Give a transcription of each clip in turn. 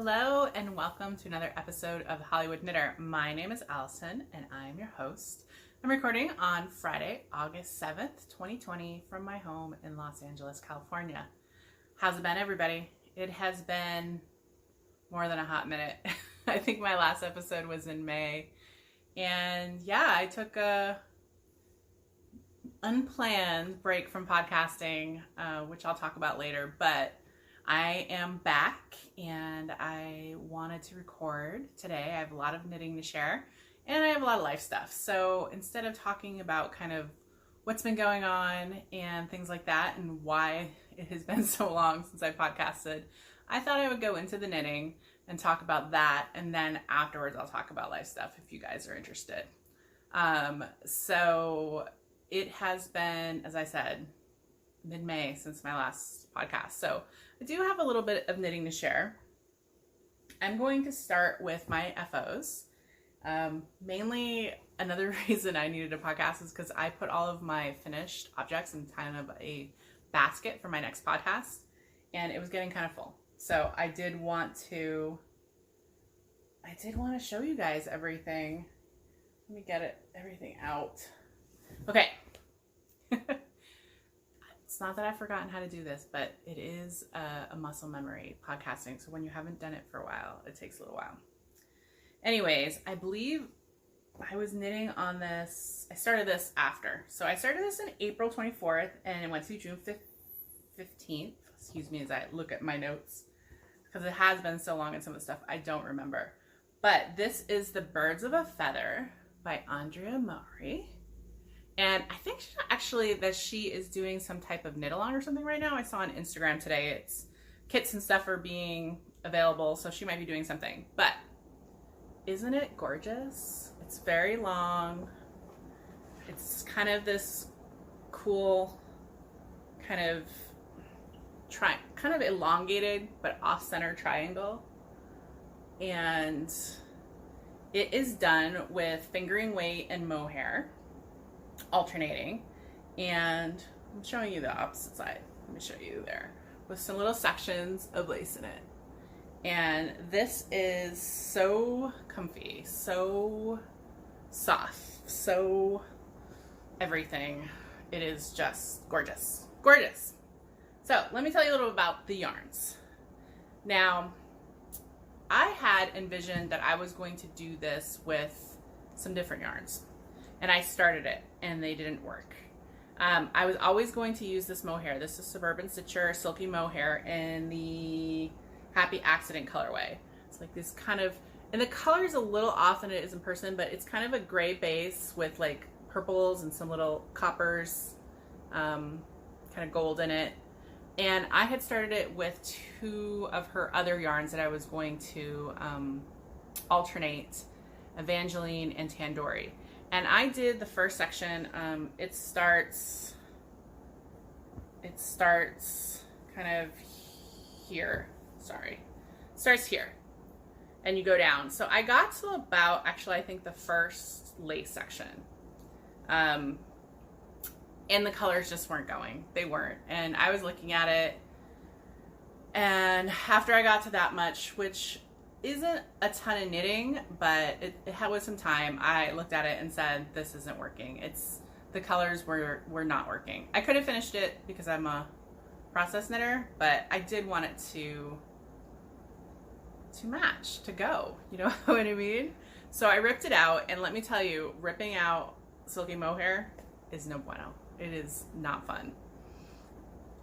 Hello and welcome to another episode of Hollywood Knitter. My name is Allison and I'm your host. I'm recording on Friday, August 7th, 2020 from my home in Los Angeles, California. How's it been, everybody? It has been more than a hot minute. I think my last episode was in May. And yeah, I took a unplanned break from podcasting, which I'll talk about later, but I am back and I wanted to record today. I have a lot of knitting to share and I have a lot of life stuff. So instead of talking about kind of what's been going on and things like that and why it has been so long since I podcasted, I thought I would go into the knitting and talk about that. And then afterwards, I'll talk about life stuff if you guys are interested. So it has been, as I said, mid-May since my last podcast. So I do have a little bit of knitting to share. I'm going to start with my FOs. Mainly another reason I needed a podcast is because I put all of my finished objects in kind of a basket for my next podcast and it was getting kind of full. So I did want to show you guys everything. Let me get everything out. Okay. It's not that I've forgotten how to do this, but it is a muscle memory, podcasting. So when you haven't done it for a while, it takes a little while. Anyways, I believe I was knitting on this. I started this after. So I started this in April 24th and it went to June 15th. Excuse me as I look at my notes because it has been so long and some of the stuff I don't remember. But this is The Birds of a Feather by Andrea Mowry. And I think actually that she is doing some type of knit along or something right now. I saw on Instagram today, it's kits and stuff are being available. So she might be doing something, but isn't it gorgeous? It's very long. It's kind of this cool kind of elongated, but off-center triangle. And it is done with fingering weight and mohair. Alternating, and I'm showing you the opposite side. Let me show you there with some little sections of lace in it. And this is so comfy, so soft, so everything. It is just gorgeous, gorgeous. So let me tell you a little about the yarns. Now, I had envisioned that I was going to do this with some different yarns. And I started it, and they didn't work. I was always going to use this mohair. This is Suburban Stitcher Silky Mohair in the Happy Accident colorway. It's like this kind of, and the color is a little off than it is in person, but it's kind of a gray base with like purples and some little coppers, kind of gold in it. And I had started it with two of her other yarns that I was going to alternate, Evangeline and Tandoori. And I did the first section. It starts kind of here. Sorry. It starts here. And you go down. So I got to about, actually, I think the first lace section. And the colors just weren't going. They weren't. And I was looking at it. And after I got to that much, which isn't a ton of knitting, but it had with some time, I looked at it and said, this isn't working. The colors were not working. I could have finished it because I'm a process knitter, but I did want it to match, to go, you know what I mean? So I ripped it out, and let me tell you, ripping out silky mohair is no bueno. It is not fun.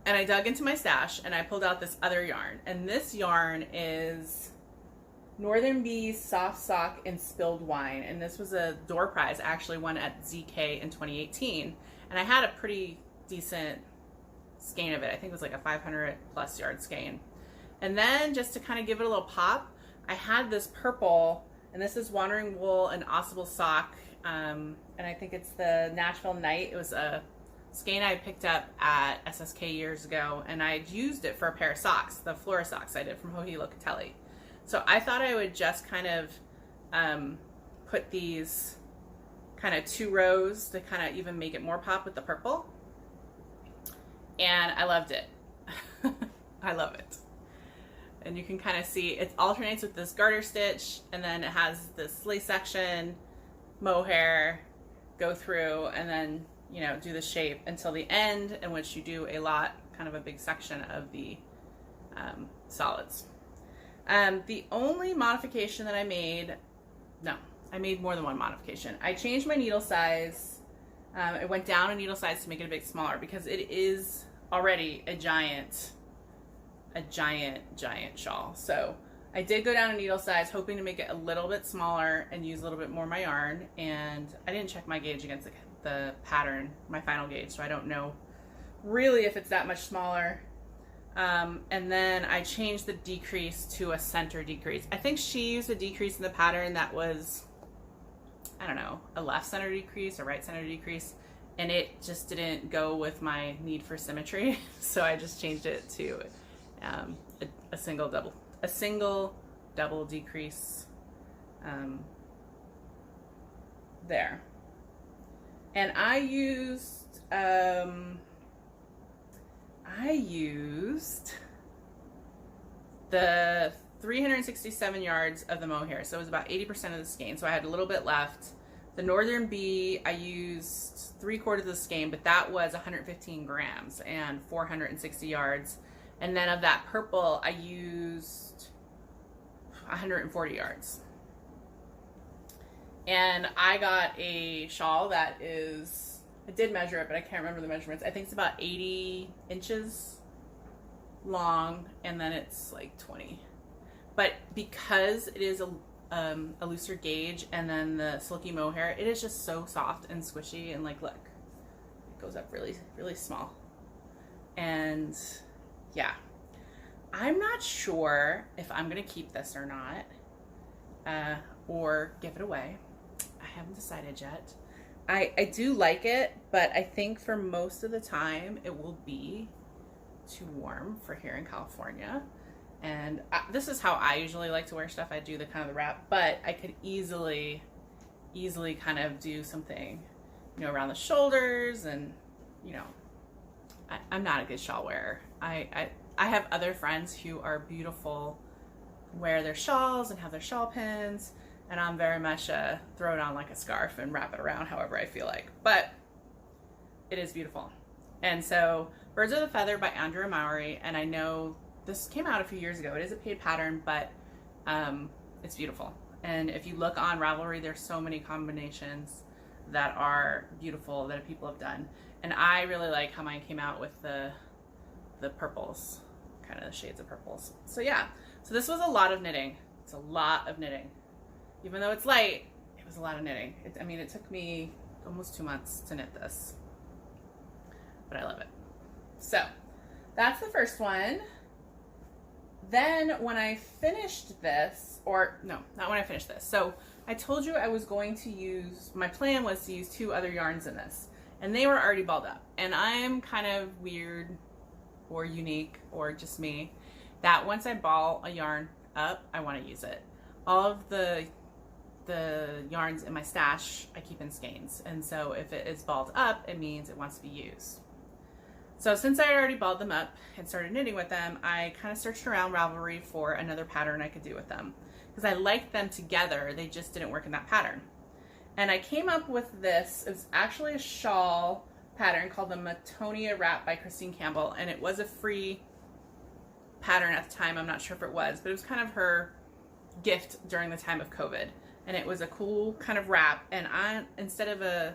And I dug into my stash and I pulled out this other yarn, and this yarn is Northern Bees Soft Sock and Spilled Wine, and this was a door prize. I actually won at ZK in 2018, and I had a pretty decent skein of it. I think it was like a 500 plus yard skein. And then just to kind of give it a little pop, I had this purple, and this is Wandering Wool and Ossable Sock, and I think it's the Nashville Night. It was a skein I picked up at SSK years ago, and I used it for a pair of socks, the Flora socks I did from Hohi Locatelli. So I thought I would just kind of put these kind of two rows to kind of even make it more pop with the purple. And I loved it. I love it. And you can kind of see it alternates with this garter stitch, and then it has this lace section, mohair, go through, and then, you know, do the shape until the end, in which you do a lot, kind of a big section of the solids. The only modification that I made, no, I made more than one modification. I changed my needle size. It went down a needle size to make it a bit smaller because it is already a giant shawl. So I did go down a needle size, hoping to make it a little bit smaller and use a little bit more of my yarn. And I didn't check my gauge against the pattern, my final gauge, so I don't know really if it's that much smaller. And then I changed the decrease to a center decrease. I think she used a decrease in the pattern that was, I don't know, a left center decrease, a right center decrease, and it just didn't go with my need for symmetry. So I just changed it to a single double decrease there. And I used the 367 yards of the mohair, so it was about 80% of the skein, so I had a little bit left. The Northern Bee, I used 3/4 of the skein, but that was 115 grams and 460 yards. And then of that purple, I used 140 yards. And I got a shawl that is, I did measure it, but I can't remember the measurements. I think it's about 80 inches long, and then it's like 20. But because it is a looser gauge and then the silky mohair, it is just so soft and squishy, and like, look, it goes up really, really small. And yeah, I'm not sure if I'm gonna keep this or not, or give it away. I haven't decided yet. I do like it, but I think for most of the time it will be too warm for here in California. And this is how I usually like to wear stuff. I do the kind of the wrap, but I could easily kind of do something, you know, around the shoulders, and, you know, I'm not a good shawl wearer. I have other friends who are beautiful, wear their shawls and have their shawl pins, and I'm very much throw it on like a scarf and wrap it around however I feel like. But it is beautiful. And so Birds of the Feather by Andrea Mowry, and I know this came out a few years ago. It is a paid pattern, but it's beautiful. And if you look on Ravelry, there's so many combinations that are beautiful that people have done. And I really like how mine came out with the purples, kind of the shades of purples. So yeah, so this was a lot of knitting. It's a lot of knitting. Even though it's light, it was a lot of knitting. I mean, it took me almost 2 months to knit this, but I love it. So that's the first one. Then when I finished this, or no, not when I finished this. So I told you I was going to use, my plan was to use 2 other yarns in this, and they were already balled up. And I'm kind of weird or unique, or just me, that once I ball a yarn up, I want to use it. All of the yarns in my stash I keep in skeins, and so if it is balled up, it means it wants to be used. So since I had already balled them up and started knitting with them, I kind of searched around Ravelry for another pattern I could do with them, because I liked them together, they just didn't work in that pattern. And I came up with this. It's actually a shawl pattern called the Metanoia wrap by Campbell, and it was a free pattern at the time. I'm not sure if it was, but it was kind of her gift during the time of COVID. And it was a cool kind of wrap, and instead of a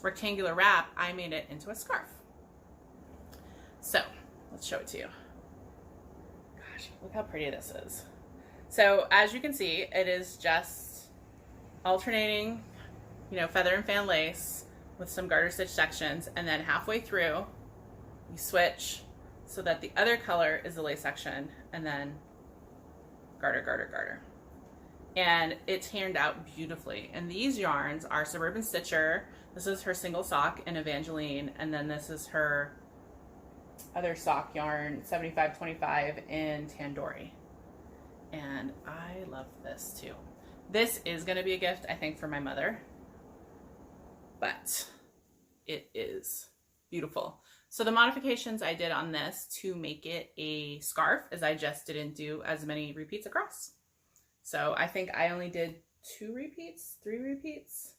rectangular wrap, I made it into a scarf. So let's show it to you. Gosh, look how pretty this is. So as you can see, it is just alternating, you know, feather and fan lace with some garter stitch sections, and then halfway through you switch so that the other color is the lace section, and then garter, garter, garter. And it turned out beautifully. And these yarns are Suburban Stitcher. This is her single sock in Evangeline, and then this is her other sock yarn, 7525 in Tandoori. And I love this too. This is going to be a gift, I think, for my mother, but it is beautiful. So the modifications I did on this to make it a scarf is I just didn't do as many repeats across. So I think I only did 2 repeats, 3 repeats.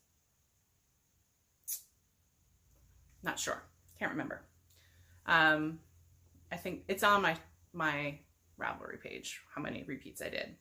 Not sure. Can't remember. I think it's on my Ravelry page, how many repeats I did.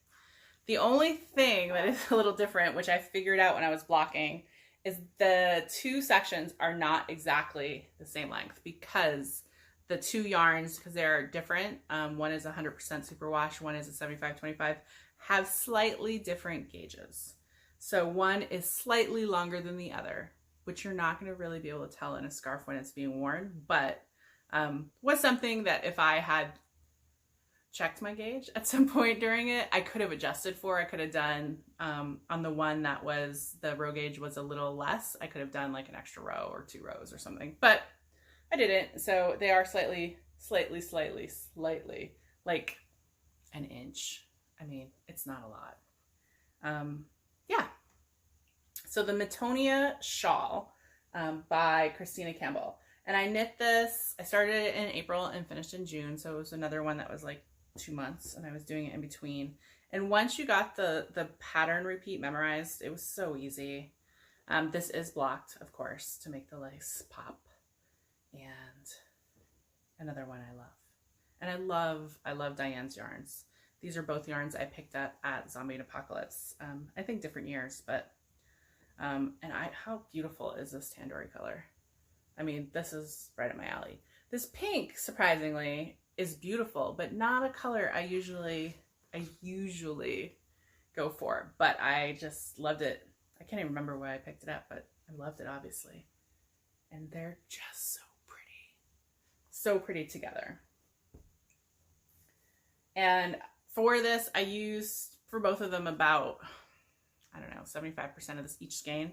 The only thing that is a little different, which I figured out when I was blocking, is the 2 sections are not exactly the same length because the 2 yarns, because they're different, one is 100% superwash, one is a 75-25, have slightly different gauges. So one is slightly longer than the other, which you're not going to really be able to tell in a scarf when it's being worn, but was something that if I had checked my gauge at some point during it, I could have adjusted for. I could have done, on the one that was, the row gauge was a little less, I could have done like an extra row or 2 rows or something, but I didn't. So they are slightly, like an inch. I mean, it's not a lot. Yeah. So the Metanoia shawl by Christina Campbell. And I knit this, I started it in April and finished in June. So it was another one that was like 2 months and I was doing it in between. And once you got the pattern repeat memorized, it was so easy. This is blocked, of course, to make the lace pop. And another one I love. And I love Diane's yarns. These are both yarns I picked up at Zombie and Apocalypse. I think different years, but, and how beautiful is this tandoori color? I mean, this is right up my alley. This pink, surprisingly, is beautiful, but not a color I usually go for, but I just loved it. I can't even remember why I picked it up, but I loved it, obviously. And they're just so pretty. So pretty together. And for this, I used, for both of them, about, I don't know, 75% of this each skein.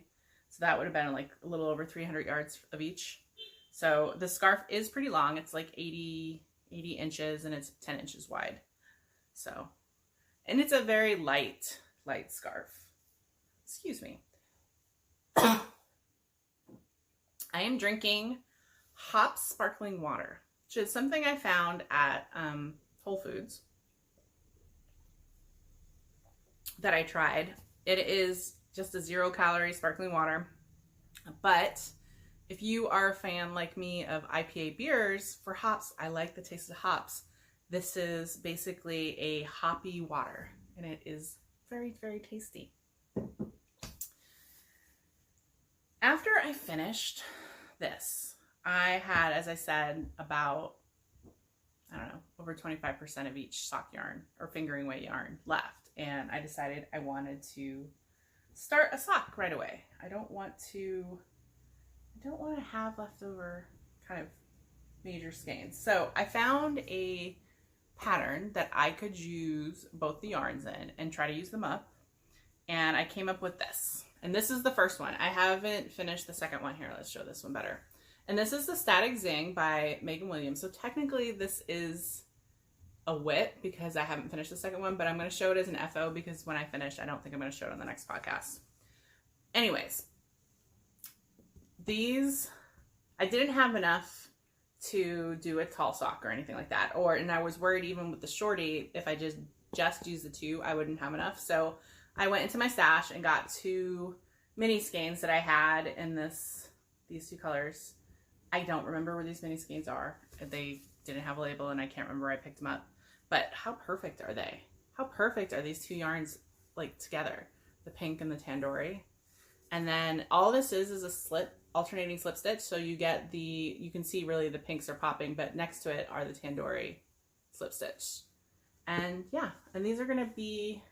So that would have been like a little over 300 yards of each. So the scarf is pretty long. It's like 80 inches and it's 10 inches wide. So, and it's a very light scarf. Excuse me. I am drinking Hop sparkling water, which is something I found at Whole Foods that I tried. It is just a 0-calorie sparkling water, but if you are a fan like me of IPA beers, for hops, I like the taste of hops. This is basically a hoppy water, and it is very, very tasty. After I finished this, I had, as I said, about, I don't know, over 25% of each sock yarn or fingering weight yarn left, and I decided I wanted to start a sock right away. I don't want to have leftover kind of major skeins. So I found a pattern that I could use both the yarns in and try to use them up. And I came up with this. And this is the first one. I haven't finished the second one here. Let's show this one better. And this is the Static Zing by Megan Williams. So technically this is a WIT because I haven't finished the second one, but I'm going to show it as an FO because when I finish, I don't think I'm going to show it on the next podcast. Anyways, these, I didn't have enough to do a tall sock or anything like that. And I was worried even with the shorty, if I just use the 2, I wouldn't have enough. So I went into my stash and got 2 mini skeins that I had in these 2 colors. I don't remember where these mini skeins are. They didn't have a label and I can't remember where I picked them up. But how perfect are they? How perfect are these 2 yarns like together? The pink and the tandoori. And then all this is a alternating slip stitch. So you get you can see really the pinks are popping, but next to it are the tandoori slip stitch. And yeah, and these are going to be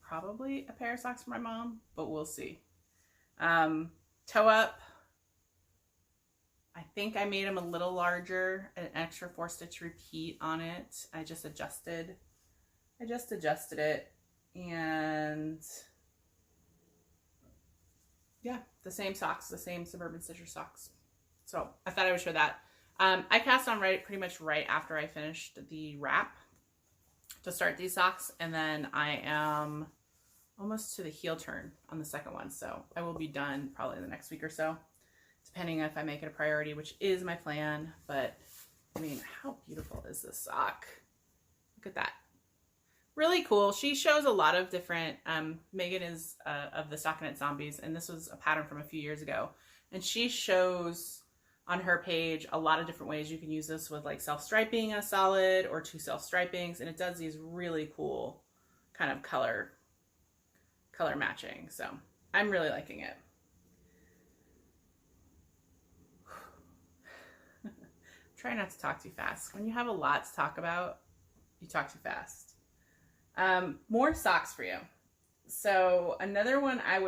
probably a pair of socks for my mom, but we'll see. Toe up. I think I made them a little larger, an extra 4-stitch repeat on it. I just adjusted it, and yeah, the same socks, the same Suburban Stitcher socks. So I thought I would show that. I cast on pretty much right after I finished the wrap to start these socks, and then I am almost to the heel turn on the second one, so I will be done probably in the next week or so depending if I make it a priority, which is my plan. But I mean, how beautiful is this sock? Look at that. Really cool. She shows a lot of different, Megan is of the Stockinette Zombies, and this was a pattern from a few years ago. And she shows on her page a lot of different ways you can use this with like self-striping a solid or 2 self-stripings, and it does these really cool kind of color matching. So I'm really liking it. Try not to talk too fast. When you have a lot to talk about, you talk too fast. More socks for you. So another one I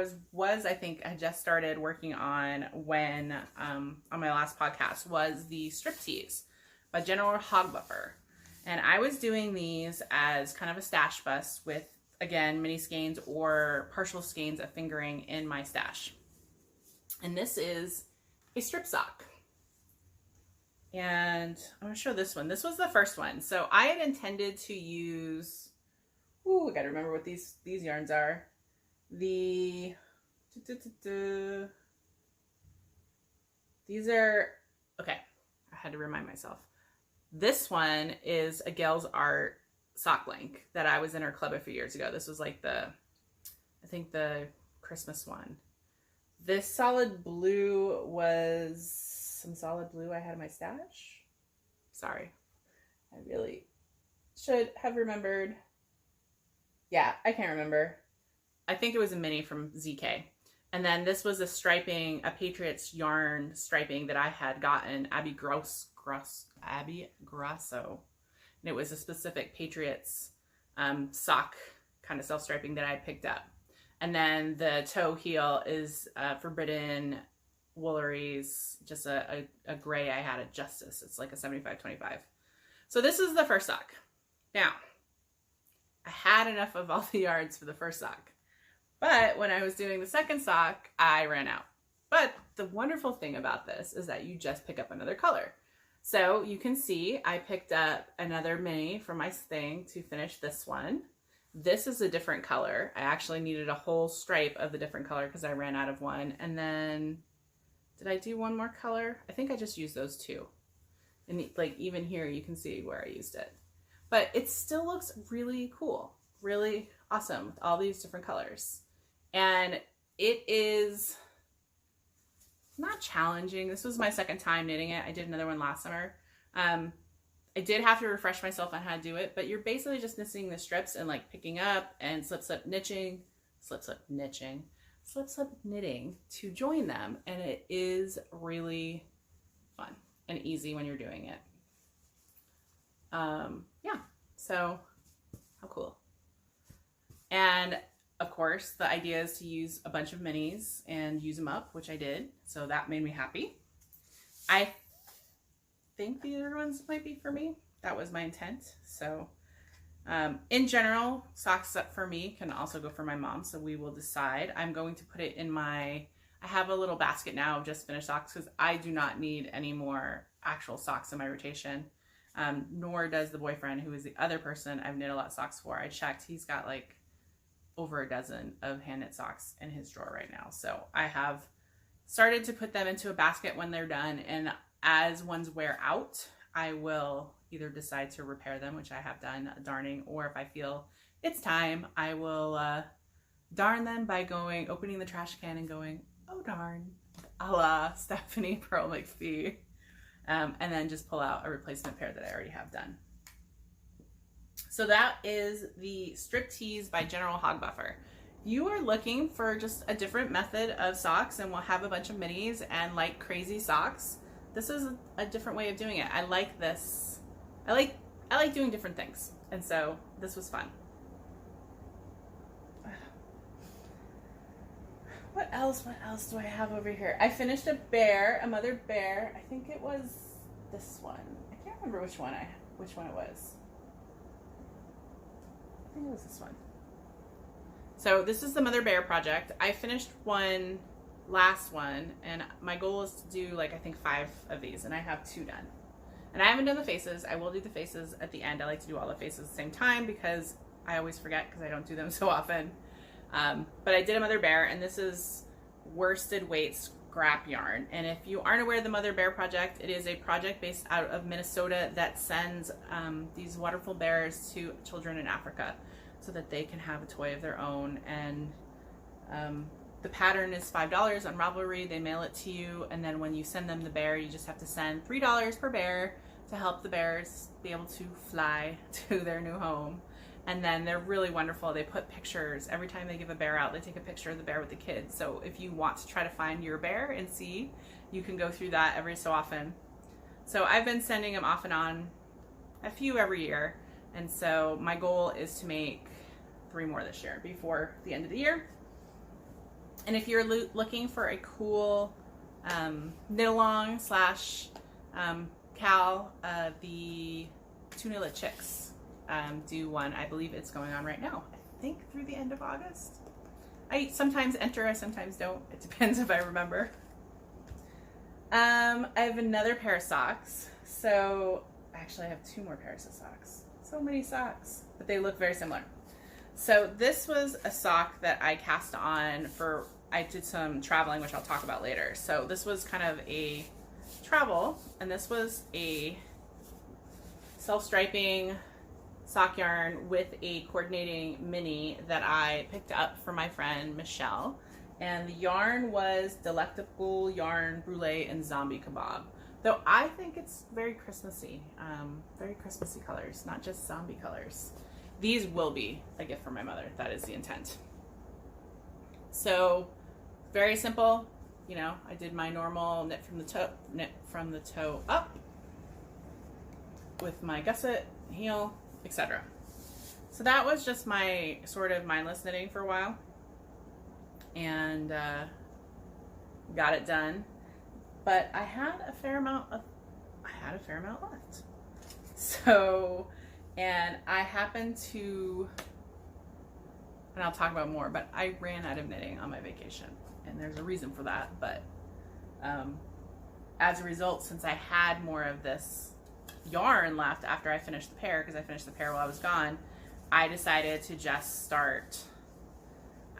think I just started working on when, on my last podcast, was the Striptease by General Hogbuffer. And I was doing these as kind of a stash bust with, again, mini skeins or partial skeins of fingering in my stash. And this is a strip sock. And I'm going to show this one. This was the first one. So I had intended to use, I got to remember what these yarns are. These are, okay, I had to remind myself. This one is a Gail's Art sock link that I was in her club a few years ago. This was like I think the Christmas one. This solid blue was some solid blue I had in my stash. Sorry. I really should have remembered. Yeah, I can't remember. I think it was a mini from ZK. And then this was a striping, a Patriots yarn striping that I had gotten Abby Grosso. And it was a specific Patriots sock kind of self-striping that I picked up. And then the toe heel is Forbidden Woolery's, just a gray I had at Justice. It's like a 75-25. So this is the first sock. Now, I had enough of all the yarns for the first sock. But when I was doing the second sock, I ran out. But the wonderful thing about this is that you just pick up another color. So you can see I picked up another mini for my thing to finish this one. This is a different color. I actually needed a whole stripe of the different color because I ran out of one. And then, did I do one more color? I think I just used those 2. And like even here, you can see where I used it. But it still looks really cool, really awesome with all these different colors. And it is not challenging. This was my second time knitting it. I did another one last summer. I did have to refresh myself on how to do it, but you're basically just knitting the strips and like picking up and slip knitting to join them. And it is really fun and easy when you're doing it. Yeah, so how cool. And of course, the idea is to use a bunch of minis and use them up, which I did. So that made me happy. I think the other ones might be for me. That was my intent. So in general, socks for me can also go for my mom. So we will decide. I'm going to put it in I have a little basket now of just finished socks because I do not need any more actual socks in my rotation. Nor does the boyfriend, who is the other person I've knit a lot of socks for. I checked, he's got like over a dozen of hand knit socks in his drawer right now. So I have started to put them into a basket when they're done. And as ones wear out, I will either decide to repair them, which I have done darning, or if I feel it's time, I will darn them by opening the trash can and going, oh darn, a la Stephanie Pearl McPhee. And then just pull out a replacement pair that I already have done. So that is the Striptease by General Hogbuffer. You are looking for just a different method of socks and we'll have a bunch of minis and like crazy socks. This is a different way of doing it. I like this. I like doing different things. And so this was fun. What else do I have over here? I finished a mother bear. I think it was this one. I can't remember which one it was. I think it was this one. So this is the Mother Bear project. I finished last one, and my goal is to do like I think 5 of these, and I have 2 done. And I haven't done the faces. I will do the faces at the end. I like to do all the faces at the same time because I always forget because I don't do them so often. But I did a Mother Bear, and this is worsted weight scrap yarn. And if you aren't aware of the Mother Bear Project, it is a project based out of Minnesota that sends these wonderful bears to children in Africa so that they can have a toy of their own. And the pattern is $5 on Ravelry. They mail it to you, and then when you send them the bear, you just have to send $3 per bear to help the bears be able to fly to their new home. And then they're really wonderful. They put pictures every time they give a bear out. They take a picture of the bear with the kids. So if you want to try to find your bear and see, you can go through that every so often. So I've been sending them off and on, a few every year. And so my goal is to make 3 more this year before the end of the year. And if you're looking for a cool knit along slash Cal, the Tuna Lit Chicks do one. I believe it's going on right now. I think through the end of August. I sometimes enter, I sometimes don't. It depends if I remember. I have another pair of socks. So actually I have 2 more pairs of socks. So many socks, but they look very similar. So this was a sock that I cast on for, I did some traveling, which I'll talk about later. So this was kind of a travel, and this was a self-striping sock yarn with a coordinating mini that I picked up for my friend Michelle. And the yarn was Delectable Yarn Brulee and Zombie Kabob. Though I think it's very Christmassy colors, not just zombie colors. These will be a gift for my mother. That is the intent. So very simple. You know, I did my normal knit from the toe up with my gusset, heel, etc. So that was just my sort of mindless knitting for a while, and got it done. But I had a fair amount left. So, and I happened to, and I'll talk about more, but I ran out of knitting on my vacation, and there's a reason for that. But as a result, since I had more of this yarn left after I finished the pair, because I finished the pair while I was gone, I decided to just start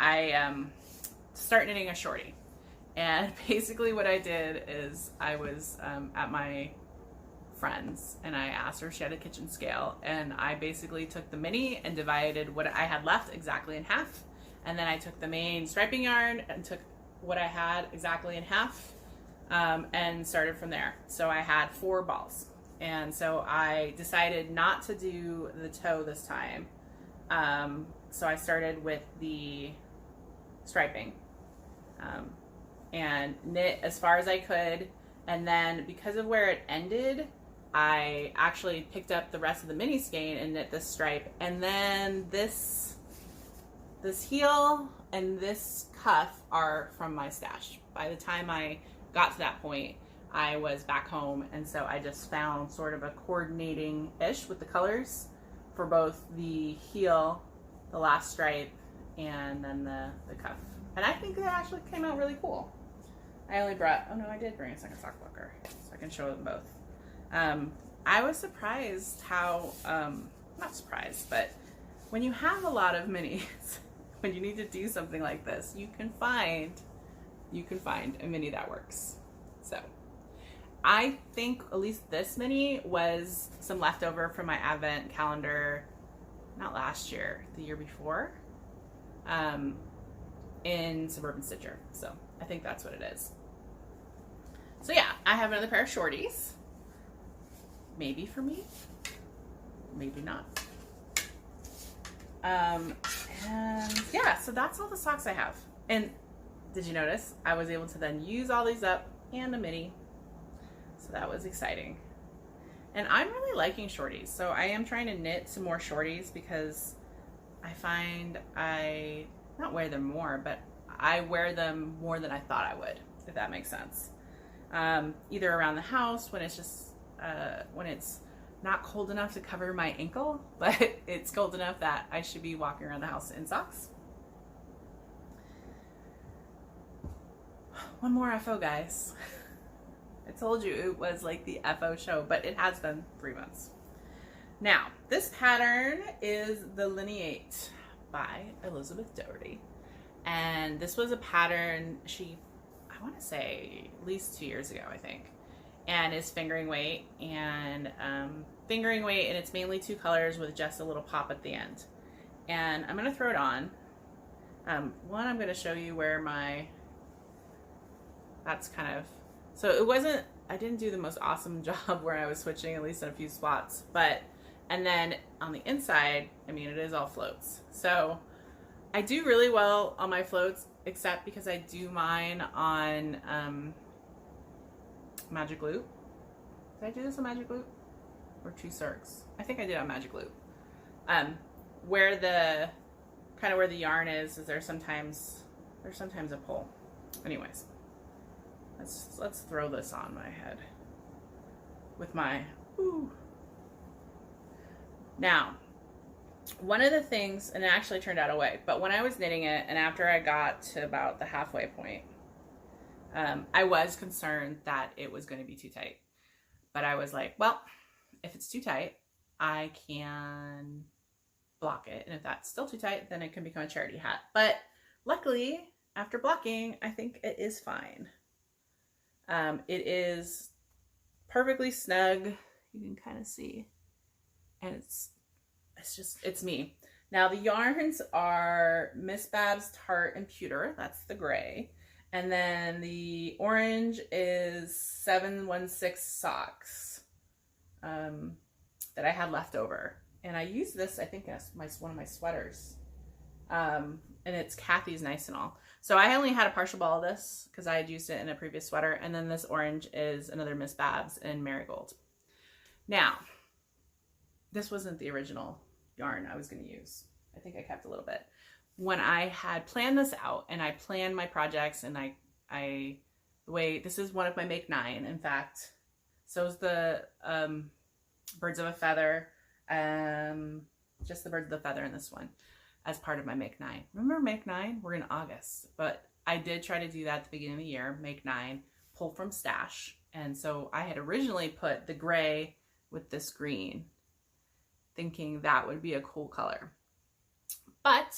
knitting a shorty. And basically what I did is I was at my friend's, and I asked her if she had a kitchen scale, and I basically took the mini and divided what I had left exactly in half, and then I took the main striping yarn and took what I had exactly in half, and started from there. So I had 4 balls, and so I decided not to do the toe this time. So I started with the striping and knit as far as I could, and then because of where it ended, I actually picked up the rest of the mini skein and knit this stripe, and then this heel and this cuff are from my stash. By the time I got to that point, I was back home, and so I just found sort of a coordinating-ish with the colors for both the heel, the last stripe, and then the cuff. And I think it actually came out really cool. I only brought, oh no, I did bring a second sock blocker, so I can show them both. I was surprised how, not surprised, but when you have a lot of minis, when you need to do something like this, you can find a mini that works. So I think at least this mini was some leftover from my advent calendar, not last year, the year before, in Suburban Stitcher. So I think that's what it is. So yeah, I have another pair of shorties. Maybe for me, maybe not. And yeah, so that's all the socks I have. And did you notice I was able to then use all these up and a mini? So that was exciting. And I'm really liking shorties. So I am trying to knit some more shorties because I find I not wear them more, but I wear them more than I thought I would, if that makes sense. Either around the house when it's just when it's not cold enough to cover my ankle, but it's cold enough that I should be walking around the house in socks. One more FO, guys. I told you it was like the FO show, but it has been 3 months. Now, this pattern is the Lineate by Elizabeth Doherty. And this was a pattern I want to say at least 2 years ago, I think, and is fingering weight, and fingering weight, and it's mainly 2 colors with just a little pop at the end. And I'm going to throw it on. One, I'm going to show you where that's kind of, so it wasn't, I didn't do the most awesome job where I was switching at least in a few spots, but, and then on the inside, I mean, it is all floats. So I do really well on my floats, except because I do mine on Magic Loop. Did I do this on Magic Loop? Or True Circs? I think I did on Magic Loop. Where the, kind of where the yarn is there's sometimes a pull. Anyways, let's throw this on my head with my, ooh. Now, one of the things, and it actually turned out okay, but when I was knitting it, and after I got to about the halfway point, I was concerned that it was going to be too tight. But I was like, well, if it's too tight, I can block it. And if that's still too tight, then it can become a charity hat. But luckily, after blocking, I think it is fine. It is perfectly snug. You can kind of see. And it's me. Now the yarns are Miss Babs Tart and Pewter. That's the gray. And then the orange is 716 Socks that I had left over. And I used this, I think, as one of my sweaters. And it's Kathy's Nice and All. So I only had a partial ball of this because I had used it in a previous sweater. And then this orange is another Miss Babs in Marigold. Now, this wasn't the original yarn I was going to use. I think I kept a little bit. When I had planned this out, and I planned my projects, and the way, this is one of my Make 9, in fact. So is the Birds of a Feather, just the Birds of the Feather in this one, as part of my Make 9. Remember Make 9? We're in August, but I did try to do that at the beginning of the year, Make 9, pull from stash. And so I had originally put the gray with this green, thinking that would be a cool color. But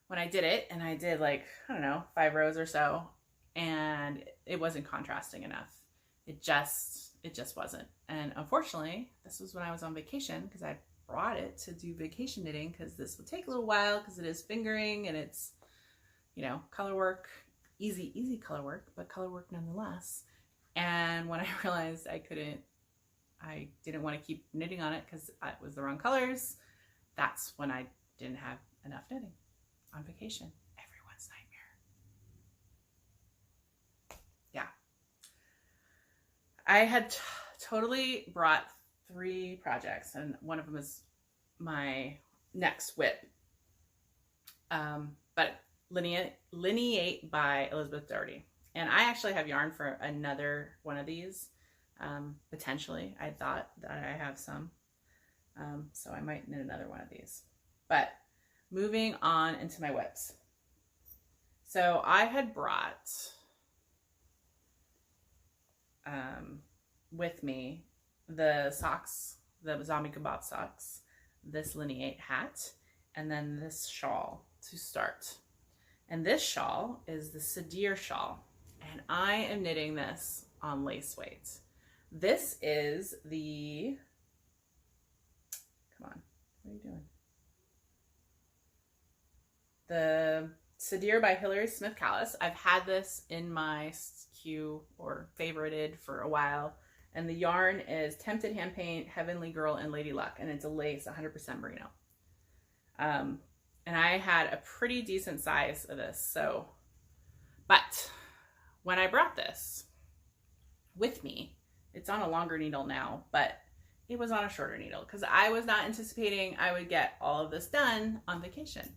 when I did it, and I did like, I don't know, 5 rows or so, and it wasn't contrasting enough. It just wasn't. And unfortunately, this was when I was on vacation, because I brought it to do vacation knitting, because this would take a little while, because it is fingering, and it's, you know, color work, easy color work, but color work nonetheless. And when I realized I didn't want to keep knitting on it because it was the wrong colors, that's when I didn't have enough knitting on vacation. Everyone's nightmare. Yeah. I had totally brought 3 projects, and one of them is my next whip. But Lineate by Elizabeth Doherty. And I actually have yarn for another one of these. Potentially, I thought that I have some. So I might knit another one of these. But moving on into my whips. So I had brought with me the socks, the zombie Kabob socks, this Lineate hat, and then this shawl to start. And this shawl is the Sidere shawl. And I am knitting this on lace weight. This is the, come on, what are you doing? The Sidere by Hilary Smith Callis. I've had this in my queue or favorited for a while. And the yarn is Tempted Hand Paint, Heavenly Girl, and Lady Luck. And it's a lace, 100% merino. And I had a pretty decent size of this. So, but when I brought this with me, it's on a longer needle now, but it was on a shorter needle because I was not anticipating I would get all of this done on vacation.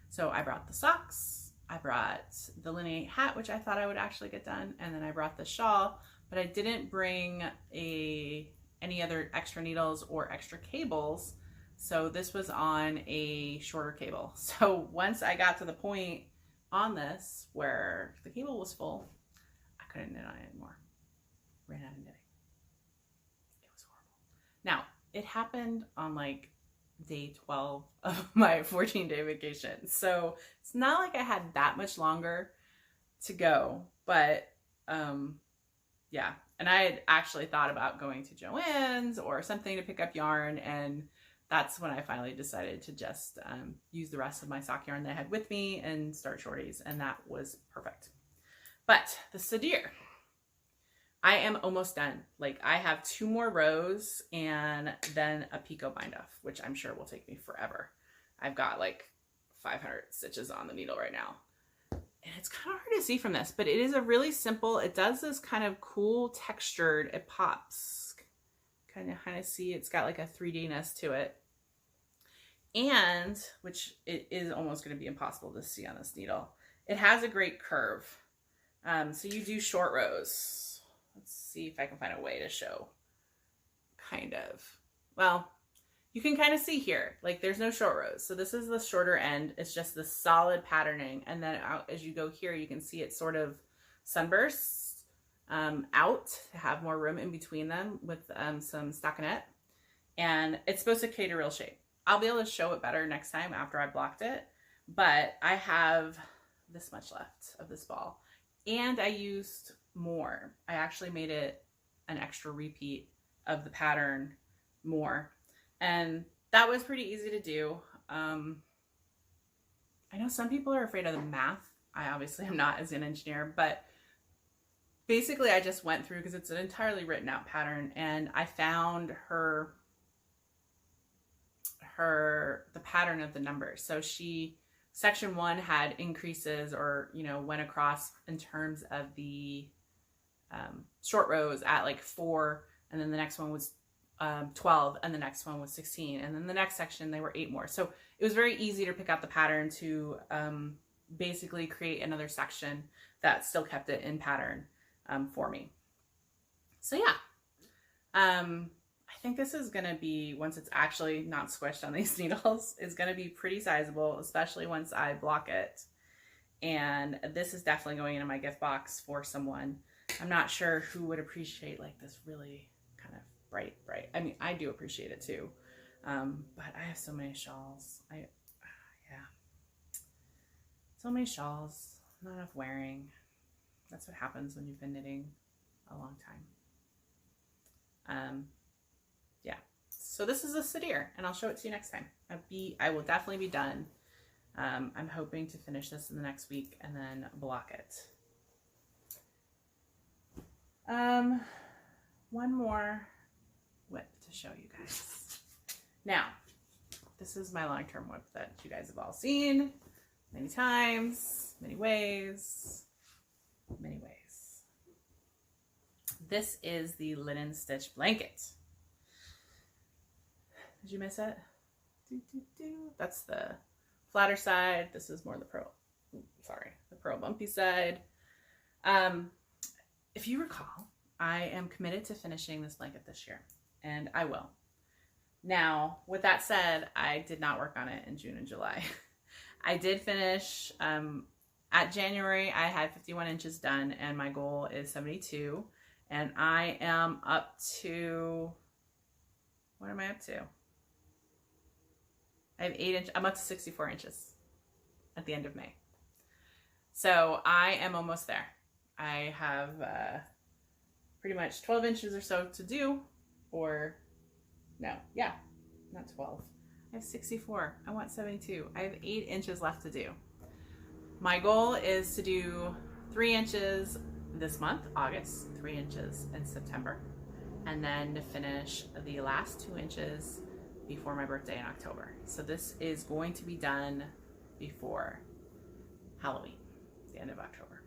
So I brought the socks, I brought the Lineate hat, which I thought I would actually get done, and then I brought the shawl, but I didn't bring any other extra needles or extra cables. So this was on a shorter cable. So once I got to the point on this where the cable was full, I couldn't knit on it anymore. Ran out of knitting. It was horrible. Now, it happened on like day 12 of my 14-day vacation. So it's not like I had that much longer to go But yeah, and I had actually thought about going to Joann's or something to pick up yarn, and that's when I finally decided to just use the rest of my sock yarn that I had with me and start shorties, and that was perfect. But the Sidere, I am almost done. Like, I have 2 more rows and then a picot bind off, which I'm sure will take me forever. I've got like 500 stitches on the needle right now. And it's kind of hard to see from this, but it is a really simple, it does this kind of cool textured, it pops. Kind of see it's got like a 3D-ness to it. And, which it is almost going to be impossible to see on this needle, it has a great curve. So you do short rows. Let's see if I can find a way to show. Kind of. Well, you can kind of see here, like there's no short rows. So this is the shorter end. It's just the solid patterning. And then out, as you go here, you can see it sort of sunbursts out to have more room in between them with some stockinette. And it's supposed to create a real shape. I'll be able to show it better next time after I blocked it. But I have this much left of this ball. And I used more. I actually made it an extra repeat of the pattern more. And that was pretty easy to do. I know some people are afraid of the math. I obviously am not as an engineer, but basically I just went through because it's an entirely written out pattern, and I found the pattern of the numbers. So section 1 had increases or, went across in terms of the short rows at like 4, and then the next one was 12, and the next one was 16, and then the next section they were 8 more. So it was very easy to pick out the pattern to basically create another section that still kept it in pattern for me. So yeah, I think this is going to be, once it's actually not squished on these needles, is going to be pretty sizable, especially once I block it. And this is definitely going into my gift box for someone. I'm not sure who would appreciate like this really kind of bright. I mean, I do appreciate it too. But I have so many shawls. Yeah. So many shawls, not enough wearing. That's what happens when you've been knitting a long time. Yeah. So this is a Sidere, and I'll show it to you next time. I will definitely be done. I'm hoping to finish this in the next week and then block it. One more whip to show you guys. Now, this is my long-term whip that you guys have all seen many times, many ways. This is the linen stitch blanket. Did you miss it? That's the flatter side. This is more the pearl bumpy side. If you recall, I am committed to finishing this blanket this year, and I will. Now, with that said, I did not work on it in June and July. I did finish, at January, I had 51 inches done, and my goal is 72, and I am up to, what am I up to? I have 8 inches, I'm up to 64 inches at the end of May. So I am almost there. I have pretty much 12 inches or so to do, or no, yeah, not 12. I have 64. I want 72. I have 8 inches left to do. My goal is to do 3 inches this month, August, 3 inches in September, and then to finish the last 2 inches before my birthday in October. So this is going to be done before Halloween, the end of October.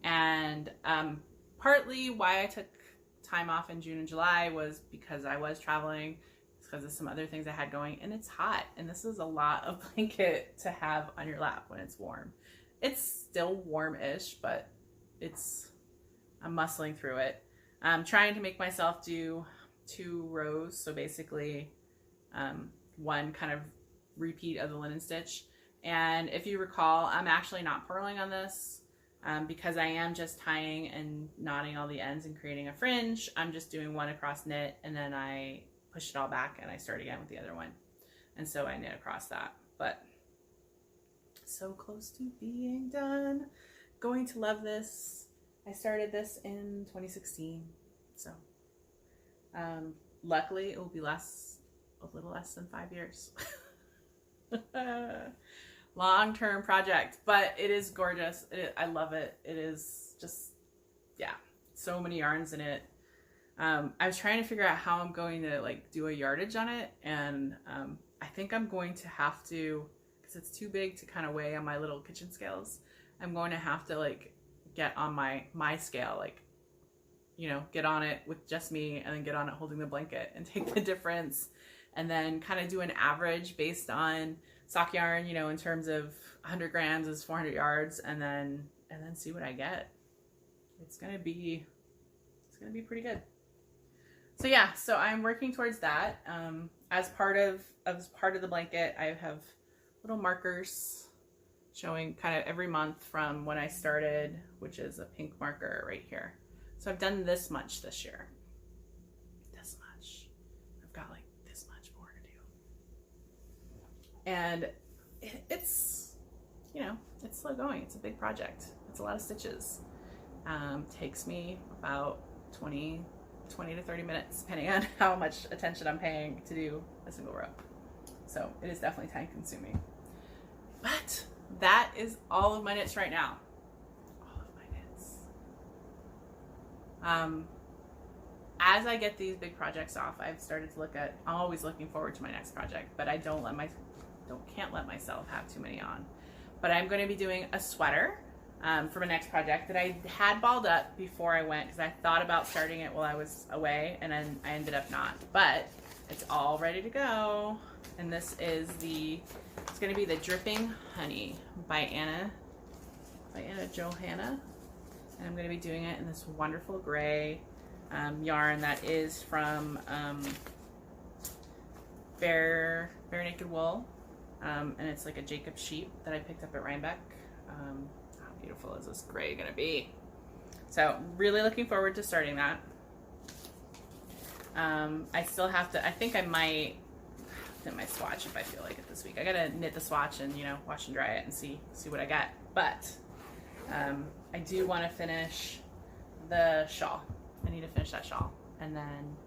And partly why I took time off in June and July was because I was traveling. It's because of some other things I had going, and it's hot, and this is a lot of blanket to have on your lap when it's warm. It's still warm-ish, but I'm muscling through it. I'm trying to make myself do 2 rows, so basically one kind of repeat of the linen stitch. And if you recall, I'm actually not purling on this because I am just tying and knotting all the ends and creating a fringe. I'm just doing one across knit, and then I push it all back and I start again with the other one. And so I knit across that, but so close to being done. Going to love this. I started this in 2016, so luckily it will be a little less than 5 years. Long-term project, but it is gorgeous. I love it. It is just, yeah, so many yarns in it. I was trying to figure out how I'm going to like do a yardage on it, and I think I'm going to have to, because it's too big to kind of weigh on my little kitchen scales. I'm going to have to like get on my scale, like, you know, get on it with just me, and then get on it holding the blanket and take the difference, and then kind of do an average based on stock yarn, you know, in terms of 100 grams is 400 yards, and then see what I get. It's gonna be pretty good. So yeah, so I'm working towards that. As part of the blanket, I have little markers showing kind of every month from when I started, which is a pink marker right here. So I've done this much this year. This much. I've got like this much more to do. And it's, you know, it's slow going. It's a big project. It's a lot of stitches. Takes me about 20 to 30 minutes, depending on how much attention I'm paying to do a single row. So it is definitely time consuming. But that is all of my knits right now. All of my knits. As I get these big projects off, I've started to look at, I'm always looking forward to my next project, but I can't let myself have too many on. But I'm going to be doing a sweater for my next project that I had balled up before I went, because I thought about starting it while I was away, and then I ended up not. But it's all ready to go. And this is it's going to be the Dripping Honey by Anna Johanna. And I'm going to be doing it in this wonderful gray yarn that is from Bare Naked Wool. And it's like a Jacob sheep that I picked up at Rhinebeck. How beautiful is this gray gonna be? So really looking forward to starting that. I still have to, I think I might knit my swatch if I feel like it this week. I gotta knit the swatch and, you know, wash and dry it and see what I get. But I do want to finish the shawl. I need to finish that shawl. And then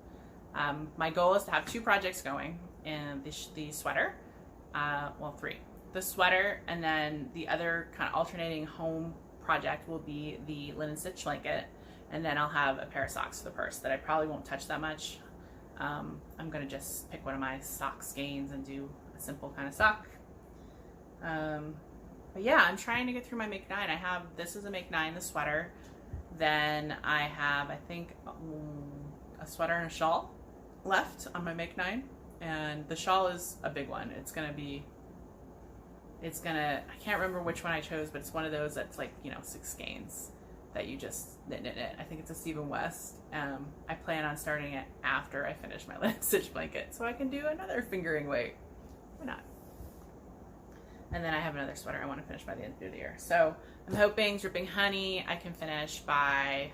my goal is to have 2 projects going, and the sweater, well, 3. The sweater, and then the other kind of alternating home project will be the linen stitch blanket, and then I'll have a pair of socks for the purse that I probably won't touch that much. I'm gonna just pick one of my sock skeins and do a simple kind of sock. But yeah, I'm trying to get through my make 9. This is a make 9, the sweater. Then I have, I think, a sweater and a shawl left on my make 9. And the shawl is a big one. I can't remember which one I chose, but it's one of those that's like, you know, 6 skeins that you just knit. I think it's a Stephen West. I plan on starting it after I finish my linen stitch blanket, so I can do another fingering weight. Why not? And then I have another sweater I want to finish by the end of the year. So I'm hoping Dripping Honey I can finish by,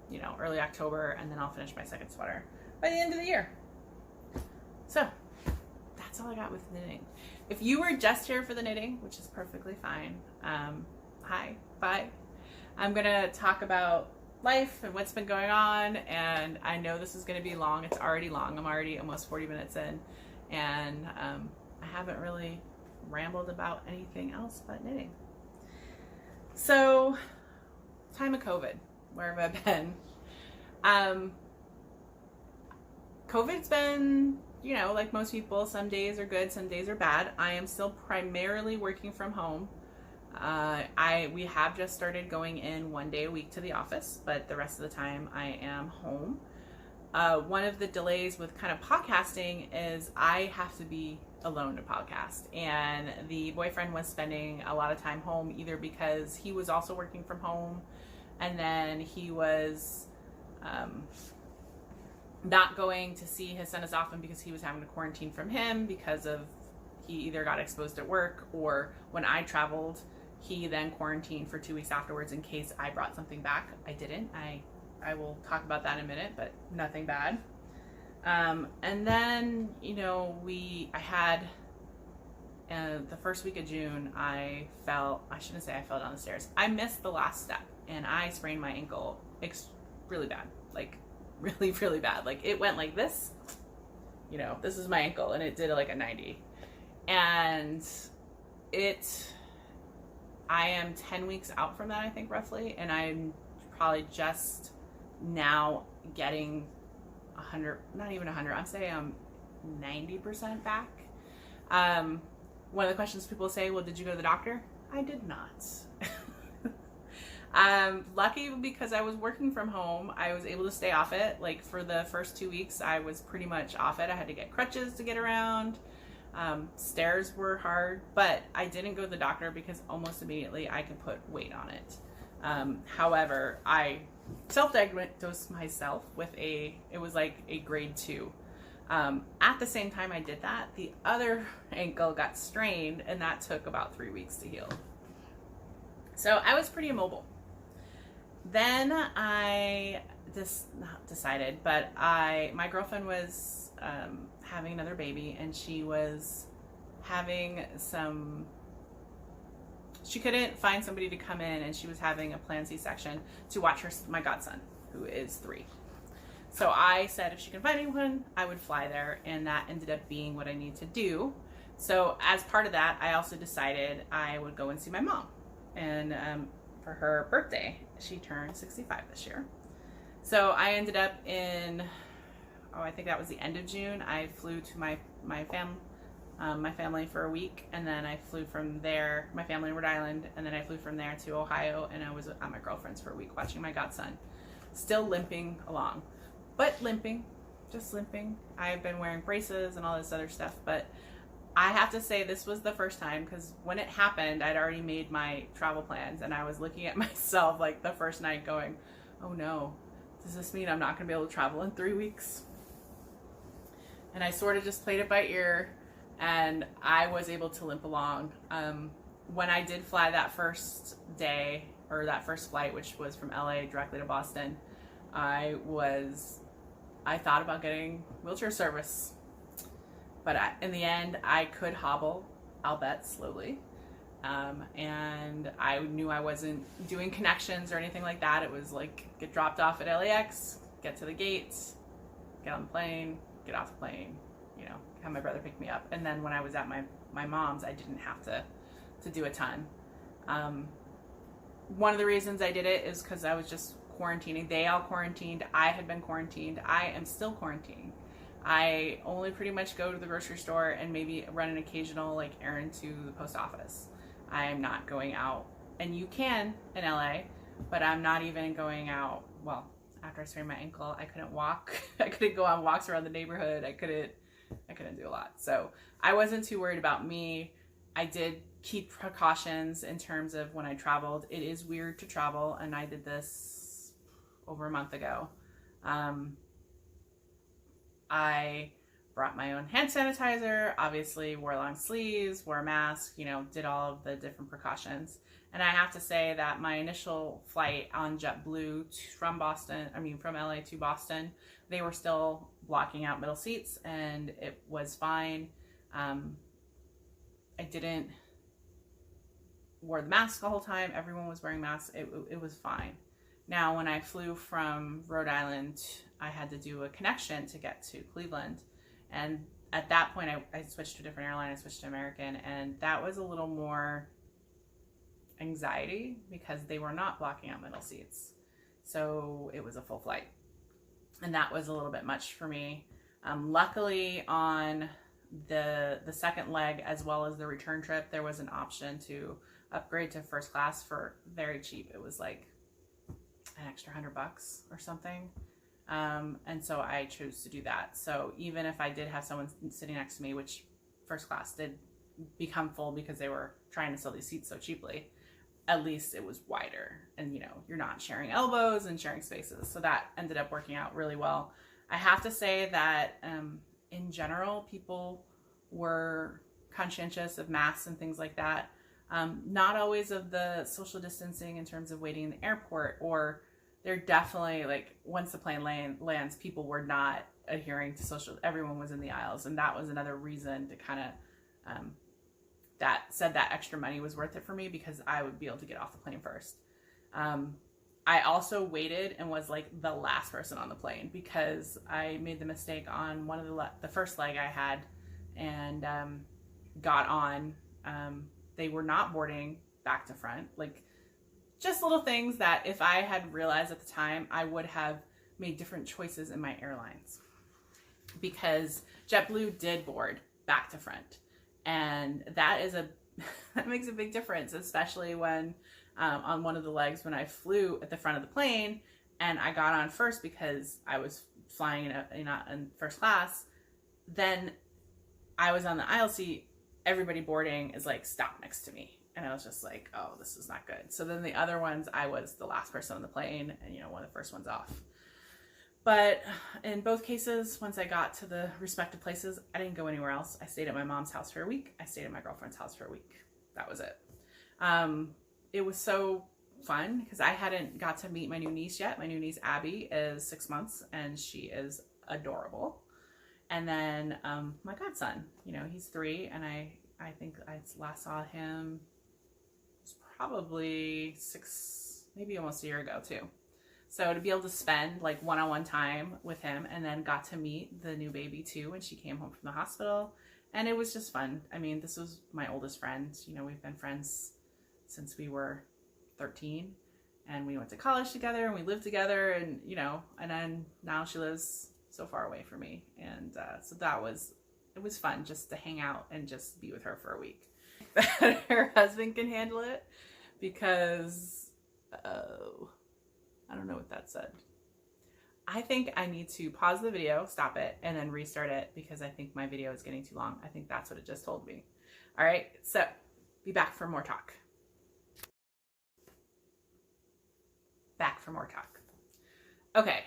you know, early October, and then I'll finish my second sweater by the end of the year. So that's all I got with knitting. If you were just here for the knitting, which is perfectly fine, hi, bye. I'm gonna talk about life and what's been going on, and I know this is gonna be long. It's already long. I'm already almost 40 minutes in, and I haven't really rambled about anything else but knitting. So, time of COVID, where have I been? COVID's been, you know, like most people, some days are good, some days are bad. I am still primarily working from home. We have just started going in 1 day a week to the office, but the rest of the time I am home. One of the delays with kind of podcasting is I have to be alone to podcast, and the boyfriend was spending a lot of time home, either because he was also working from home, and then he was not going to see his son as often because he was having to quarantine from him because of he either got exposed at work, or when I traveled he then quarantined for 2 weeks afterwards in case I brought something back. I didn't. I will talk about that in a minute, but nothing bad. And then, you know, I had the first week of June, I shouldn't say I fell down the stairs. I missed the last step. and I sprained my ankle really bad, like really, really bad. Like it went like this, you know, this is my ankle, and it did like a 90. And I am 10 weeks out from that, I think, roughly, and I'm probably just now getting 100, not even 100, I'm saying I'm 90% back. One of the questions people say, well, did you go to the doctor? I did not. Lucky because I was working from home, I was able to stay off it. Like for the first 2 weeks, I was pretty much off it. I had to get crutches to get around. Stairs were hard, but I didn't go to the doctor because almost immediately I could put weight on it. However, I self-diagnosed myself with it was like a grade 2. At the same time I did that, the other ankle got strained, and that took about 3 weeks to heal. So I was pretty immobile. Then I not decided, but my girlfriend was having another baby, and she was having she couldn't find somebody to come in, and she was having a planned C-section to watch my godson, who is 3. So I said if she can find anyone, I would fly there, and that ended up being what I need to do. So as part of that, I also decided I would go and see my mom. And for her birthday, she turned 65 this year. So I ended up I think that was the end of June. I flew to my family for a week, and then I flew from there, my family in Rhode Island, and then I flew from there to Ohio, and I was at my girlfriend's for a week watching my godson. Still limping along, but just limping. I've been wearing braces and all this other stuff, but I have to say this was the first time, because when it happened, I'd already made my travel plans, and I was looking at myself like the first night going, oh no, does this mean I'm not going to be able to travel in 3 weeks? And I sort of just played it by ear, and I was able to limp along. When I did fly that first day, or that first flight, which was from LA directly to Boston, I thought about getting wheelchair service. But in the end, I could hobble, albeit slowly. And I knew I wasn't doing connections or anything like that. It was like, get dropped off at LAX, get to the gates, get on the plane, get off the plane, have my brother pick me up. And then when I was at my mom's, I didn't have to do a ton. One of the reasons I did it is because I was just quarantining. They all quarantined. I had been quarantined. I am still quarantining. I only pretty much go to the grocery store and maybe run an occasional errand to the post office. I am not going out, and you can in LA, but I'm not even going out. Well, after I sprained my ankle, I couldn't walk. I couldn't go on walks around the neighborhood. I couldn't do a lot. So I wasn't too worried about me. I did keep precautions in terms of when I traveled. It is weird to travel, and I did this over a month ago. I brought my own hand sanitizer, obviously wore long sleeves, wore a mask, did all of the different precautions. And I have to say that my initial flight on JetBlue from LA to Boston, they were still blocking out middle seats, and it was fine. I didn't wear the mask the whole time. Everyone was wearing masks. It was fine. Now, when I flew from Rhode Island, I had to do a connection to get to Cleveland. And at that point, I switched to a different airline. I switched to American. And that was a little more anxiety because they were not blocking out middle seats. So it was a full flight. And that was a little bit much for me. Luckily, on the second leg, as well as the return trip, there was an option to upgrade to first class for very cheap. It was like an extra $100 or something. And so I chose to do that. So even if I did have someone sitting next to me, which first class did become full because they were trying to sell these seats so cheaply, at least it was wider, and you're not sharing elbows and sharing spaces. So that ended up working out really well. I have to say that in general, people were conscientious of masks and things like that. Not always of the social distancing in terms of waiting in the airport, or they're definitely once the plane lands, people were not adhering to social. Everyone was in the aisles, and that was another reason to kind of that extra money was worth it for me, because I would be able to get off the plane first. I also waited and was like the last person on the plane because I made the mistake on one of the first leg I had, and got on. They were not boarding back to front. Like, just little things that if I had realized at the time, I would have made different choices in my airlines, because JetBlue did board back to front, and that is that makes a big difference, especially when on one of the legs when I flew at the front of the plane and I got on first because I was flying in first class. Then I was on the aisle seat. Everybody boarding is like stopped next to me, and I was just like, oh, this is not good. So then the other ones, I was the last person on the plane, and one of the first ones off. But in both cases, once I got to the respective places, I didn't go anywhere else. I stayed at my mom's house for a week. I stayed at my girlfriend's house for a week. That was it. It was so fun because I hadn't got to meet my new niece yet. My new niece, Abby, is 6 months, and she is adorable. And then my godson, he's 3, and I think I last saw him, it was probably 6, maybe almost a year ago too. So to be able to spend like one-on-one time with him, and then got to meet the new baby too when she came home from the hospital. And it was just fun. I mean, this was my oldest friend. We've been friends since we were 13, and we went to college together, and we lived together, and, and then now she lives so far away from me. And so it was fun just to hang out and just be with her for a week. Her husband can handle it because, I don't know what that said. I think I need to pause the video, stop it, and then restart it because I think my video is getting too long. I think that's what it just told me. All right, so be back for more talk. Back for more talk. Okay.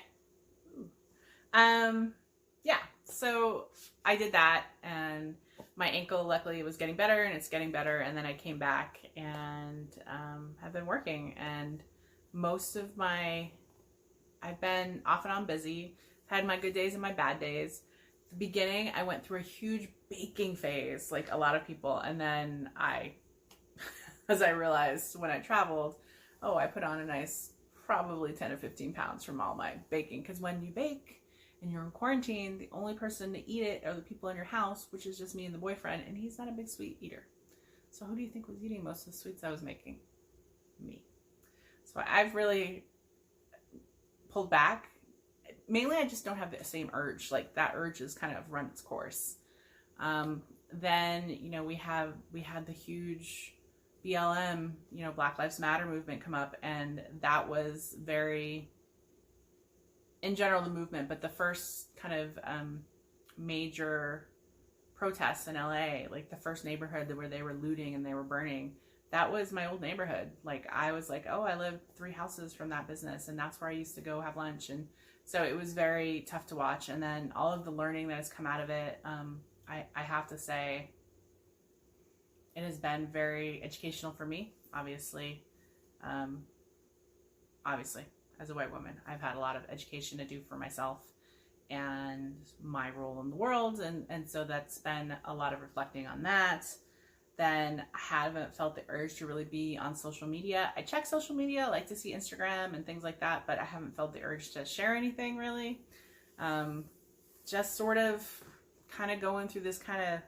Yeah, so I did that, and my ankle luckily was getting better, and it's getting better, and then I came back and have been working, and I've been off and on busy, had my good days and my bad days. At the beginning, I went through a huge baking phase, like a lot of people, and then as I realized when I traveled, I put on a nice probably 10 to 15 pounds from all my baking, because when you bake and you're in quarantine, the only person to eat it are the people in your house, which is just me and the boyfriend, and he's not a big sweet eater. So who do you think was eating most of the sweets I was making? Me. So I've really pulled back. Mainly, I just don't have the same urge. Like, that urge has kind of run its course. Then, we had the huge BLM, Black Lives Matter movement come up, and that was very, in general, the movement, but the first kind of major protests in LA, like the first neighborhood where they were looting and they were burning, that was my old neighborhood. Like, I was like, I live 3 houses from that business, and that's where I used to go have lunch. And so it was very tough to watch. And then all of the learning that has come out of it, I have to say, it has been very educational for me. Obviously, as a white woman, I've had a lot of education to do for myself and my role in the world. And so that's been a lot of reflecting on that. Then I haven't felt the urge to really be on social media. I check social media, I like to see Instagram and things like that, but I haven't felt the urge to share anything really. Just sort of kind of going through this kind of,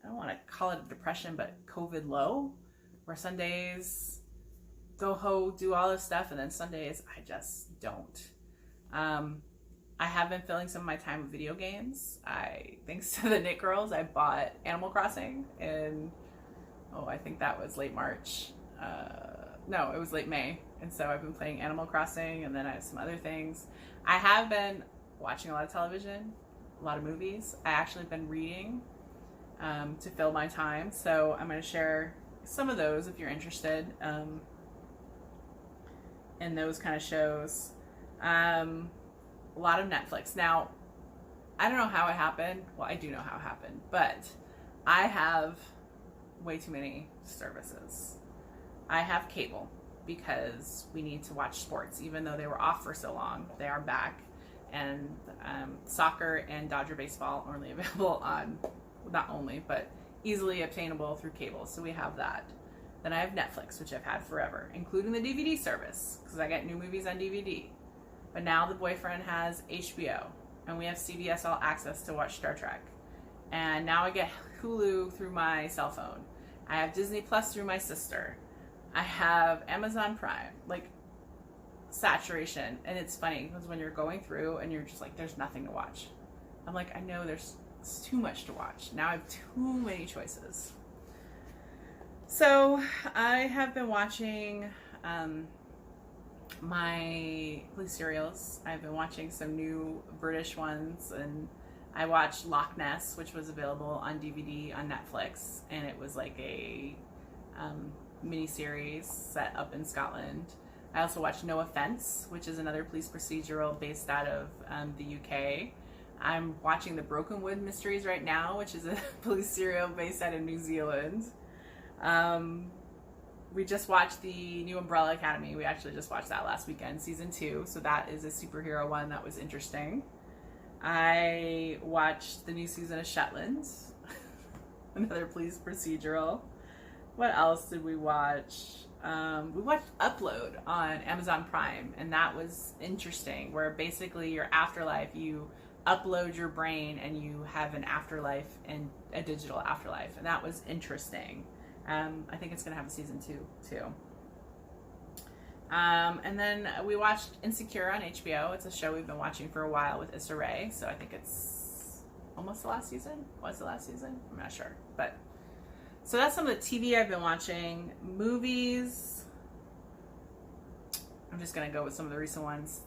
I don't want to call it a depression, but COVID low, where some days do all this stuff, and then some days I just don't. I have been filling some of my time with video games. Thanks to the Knit Girls, I bought Animal Crossing in, I think that was late March. No, it was late May. And so I've been playing Animal Crossing, and then I have some other things. I have been watching a lot of television, a lot of movies. I actually have been reading to fill my time. So I'm going to share some of those if you're interested in those kind of shows. A lot of Netflix. Now, I don't know how it happened. Well, I do know how it happened, but I have way too many services. I have cable because we need to watch sports. Even though they were off for so long, they are back. And soccer and Dodger baseball are only available on, not only, but easily obtainable through cable. So we have that. Then I have Netflix, which I've had forever, including the DVD service, because I get new movies on DVD. But now the boyfriend has HBO, and we have CBS All Access to watch Star Trek. And now I get Hulu through my cell phone. I have Disney Plus through my sister. I have Amazon Prime. Like, saturation. And it's funny, because when you're going through and you're just like, there's nothing to watch. I'm like, I know there's too much to watch. Now I have too many choices. So I have been watching my police serials. I've been watching some new British ones, and I watched Loch Ness, which was available on DVD on Netflix, and it was like a mini-series set up in Scotland. I also watched No Offense, which is another police procedural based out of the UK. I'm watching the Brokenwood Mysteries right now, which is a police serial based out of New Zealand. We just watched the new Umbrella Academy. We actually just watched that last weekend, season 2. So that is a superhero one that was interesting. I watched the new season of Shetland, another police procedural. What else did we watch? We watched Upload on Amazon Prime, and that was interesting, where basically your afterlife, you upload your brain and you have an afterlife and a digital afterlife, and that was interesting. I think it's going to have a season 2 too. And then we watched Insecure on HBO. It's a show we've been watching for a while with Issa Rae, so I think it's almost the last season. Was the last season? I'm not sure. But so that's some of the TV I've been watching. Movies, I'm just going to go with some of the recent ones.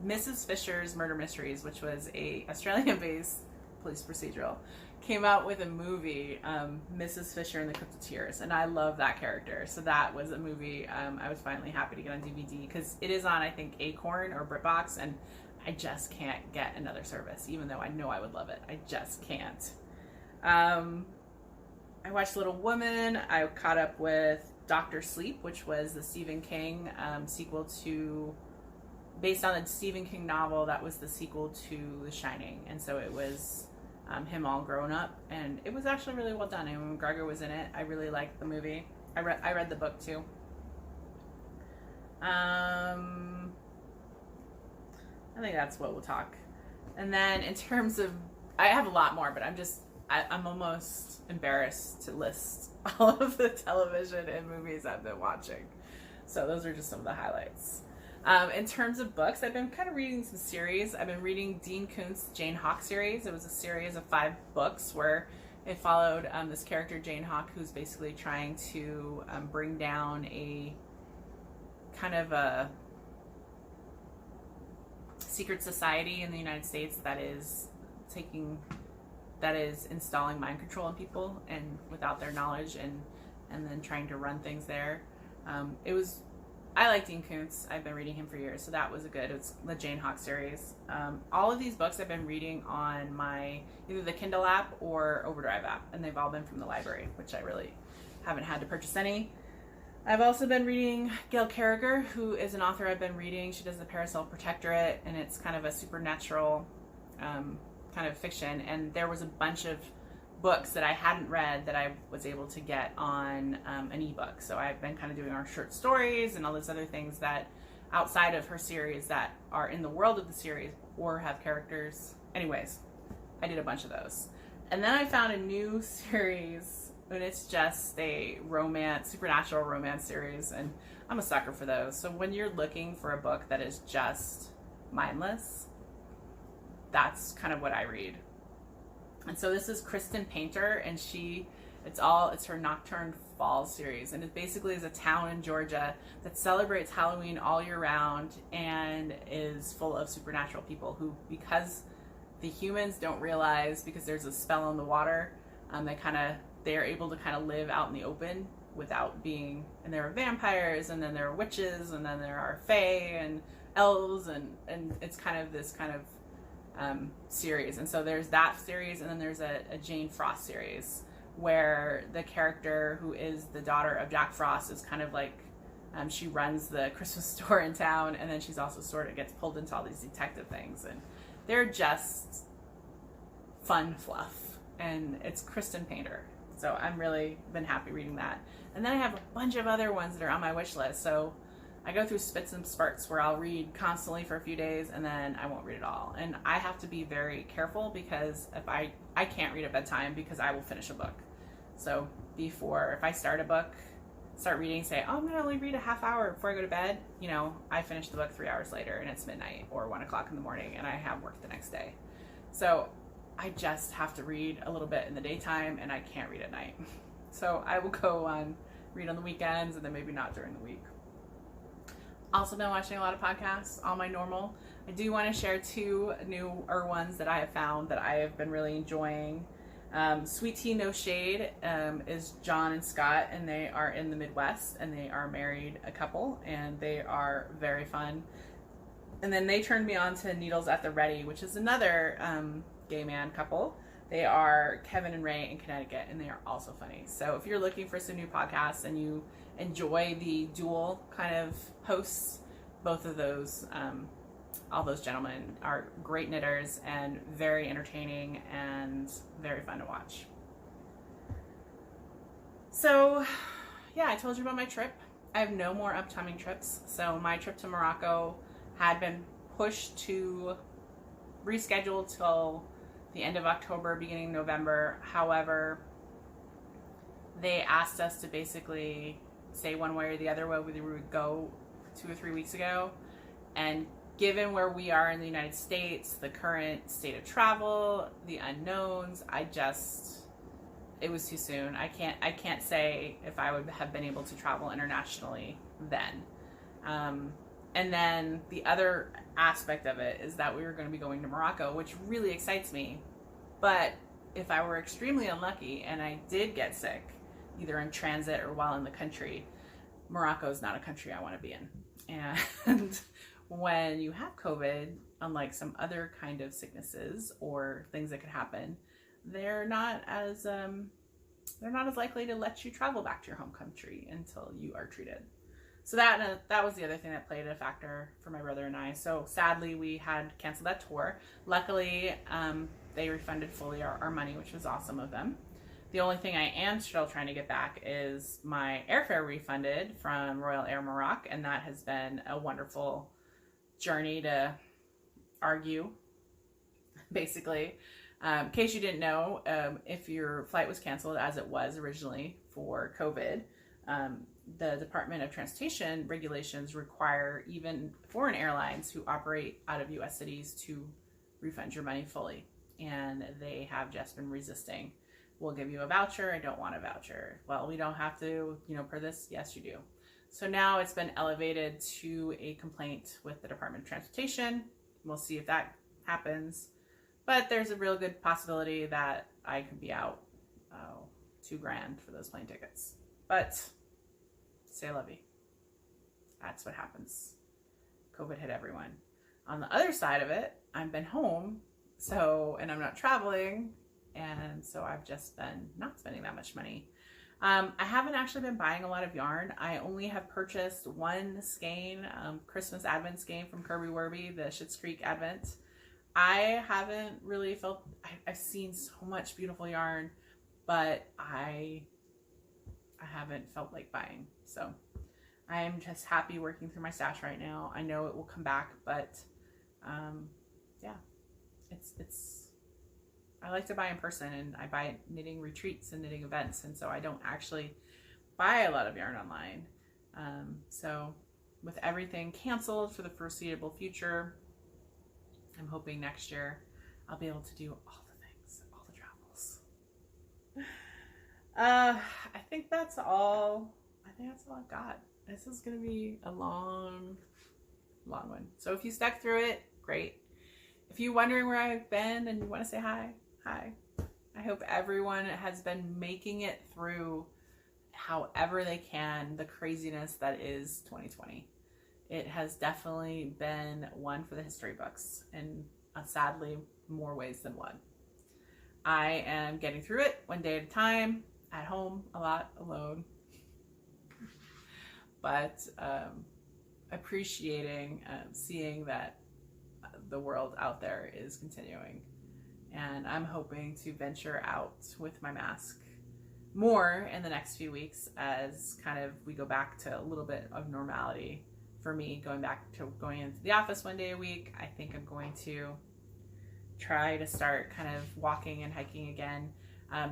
Mrs. Fisher's Murder Mysteries, which was a Australian-based police procedural, came out with a movie, Mrs. Fisher and the Cryptiteers, and I love that character. So that was a movie I was finally happy to get on DVD, because it is on, I think, Acorn or BritBox, and I just can't get another service, even though I know I would love it. I just can't. I watched Little Woman. I caught up with Dr. Sleep, which was the Stephen King sequel to, based on the Stephen King novel that was the sequel to The Shining, and so it was him all grown up, and it was actually really well done. And when McGregor was in it, I really liked the movie. I read the book too. I think that's what we'll talk. And then in terms of, I have a lot more, but I'm almost embarrassed to list all of the television and movies I've been watching. So those are just some of the highlights. In terms of books, I've been kind of reading some series. I've been reading Dean Koontz's Jane Hawk series. It was a series of 5 books where it followed this character, Jane Hawk, who's basically trying to bring down a kind of a secret society in the United States that is installing mind control in people and without their knowledge, and then trying to run things there. I like Dean Koontz. I've been reading him for years, so that was it's the Jane Hawk series. All of these books I've been reading on my either the Kindle app or Overdrive app, and they've all been from the library, which I really haven't had to purchase any. I've also been reading Gail Carriger, who is an author I've been reading. She does the Parasol Protectorate, and it's kind of a supernatural kind of fiction, and there was a bunch of books that I hadn't read that I was able to get on an ebook. So I've been kind of doing our short stories and all those other things that outside of her series that are in the world of the series or have characters. Anyways, I did a bunch of those. And then I found a new series, and it's just a supernatural romance series, and I'm a sucker for those. So when you're looking for a book that is just mindless, that's kind of what I read. And so this is Kristin Painter, and it's her Nocturne Fall series, and it basically is a town in Georgia that celebrates Halloween all year round and is full of supernatural people who, because the humans don't realize, because there's a spell on the water, they are able to kind of live out in the open without being, and there are vampires, and then there are witches, and then there are fae and elves, and it's kind of this kind of series. And so there's that series, and then there's a Jane Frost series where the character who is the daughter of Jack Frost is kind of like she runs the Christmas store in town, and then she's also sort of gets pulled into all these detective things, and they're just fun fluff. And it's Kristin Painter, So I'm really been happy reading that. And then I have a bunch of other ones that are on my wish list. So I go through spits and spurts where I'll read constantly for a few days and then I won't read it all. And I have to be very careful because if I can't read at bedtime because I will finish a book. So if I start a book, start reading, say, oh, I'm going to only read a half hour before I go to bed, you know, I finish the book 3 hours later and it's midnight or 1 o'clock in the morning and I have work the next day. So I just have to read a little bit in the daytime and I can't read at night. So I will read on the weekends and then maybe not during the week. Also been watching a lot of podcasts on my normal. I do want to share 2 newer ones that I have found that I have been really enjoying. Sweet Tea No Shade is John and Scott, and they are in the Midwest, and they are married a couple, and they are very fun. And then they turned me on to Needles at the Ready, which is another gay man couple. They are Kevin and Ray in Connecticut, and they are also funny. So if you're looking for some new podcasts and you enjoy the dual kind of hosts, both of those, all those gentlemen are great knitters and very entertaining and very fun to watch. So yeah, I told you about my trip. I have no more upcoming trips. So my trip to Morocco had been pushed to rescheduled till the end of October, beginning of November. However, they asked us to basically say one way or the other whether we would go 2 or 3 weeks ago. And given where we are in the United States, the current state of travel, the unknowns, it was too soon. I can't say if I would have been able to travel internationally then. And then the other aspect of it is that we were going to be going to Morocco, which really excites me. But if I were extremely unlucky and I did get sick, either in transit or while in the country, Morocco is not a country I want to be in. And when you have COVID, unlike some other kind of sicknesses or things that could happen, they're not as likely to let you travel back to your home country until you are treated. So that was the other thing that played a factor for my brother and I. So sadly, we had canceled that tour. Luckily, they refunded fully our money, which was awesome of them. The only thing I am still trying to get back is my airfare refunded from Royal Air Maroc, and that has been a wonderful journey to argue, basically. In case you didn't know, if your flight was canceled, as it was originally for COVID, the Department of Transportation regulations require even foreign airlines who operate out of U.S. cities to refund your money fully. And they have just been resisting. We'll give you a voucher. I don't want a voucher. Well, we don't have to, per this. Yes, you do. So now it's been elevated to a complaint with the Department of Transportation. We'll see if that happens. But there's a real good possibility that I could be out $2,000 for those plane tickets. But c'est la vie. That's what happens. COVID hit everyone. On the other side of it, I've been home, and I'm not traveling, and so I've just been not spending that much money. I haven't actually been buying a lot of yarn. I only have purchased one skein, Christmas Advent skein from Kirby Werby, the Schitt's Creek Advent. I haven't really I've seen so much beautiful yarn, but I haven't felt like buying. So I'm just happy working through my stash right now. I know it will come back, but yeah, I like to buy in person, and I buy at knitting retreats and knitting events, and so I don't actually buy a lot of yarn online. So with everything canceled for the foreseeable future, I'm hoping next year I'll be able to do all the things, all the travels. I think that's all I've got. This is going to be a long one. So if you stuck through it, great. If you're wondering where I've been and you want to say hi. I hope everyone has been making it through however they can, the craziness that is 2020. It has definitely been one for the history books, and sadly, more ways than one. I am getting through it one day at a time, at home, a lot, alone. But appreciating seeing that the world out there is continuing. And I'm hoping to venture out with my mask more in the next few weeks as kind of we go back to a little bit of normality. For me, going back to going into the office one day a week, I think I'm going to try to start kind of walking and hiking again.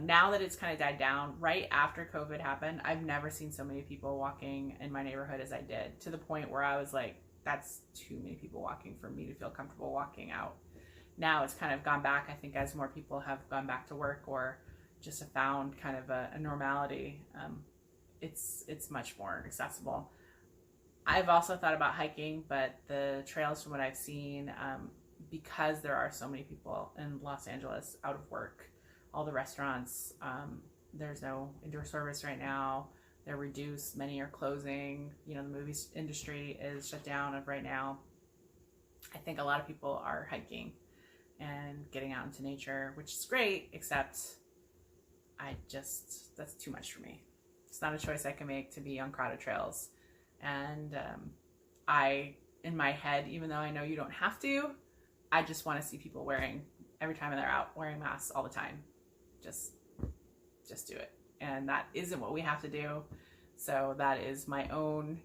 Now that it's kind of died down, right after COVID happened, I've never seen so many people walking in my neighborhood as I did, to the point where I was like, that's too many people walking for me to feel comfortable walking out. Now it's kind of gone back, I think, as more people have gone back to work or just have found kind of a normality. It's much more accessible. I've also thought about hiking, but the trails, from what I've seen, because there are so many people in Los Angeles out of work, all the restaurants, there's no indoor service right now. They're reduced. Many are closing. You know, the movie industry is shut down right now. I think a lot of people are hiking and getting out into nature, which is great, except that's too much for me. It's not a choice I can make to be on crowded trails. And in my head, even though I know you don't have to, I just want to see people every time they're out, wearing masks all the time. Just do it. And that isn't what we have to do. So that is my own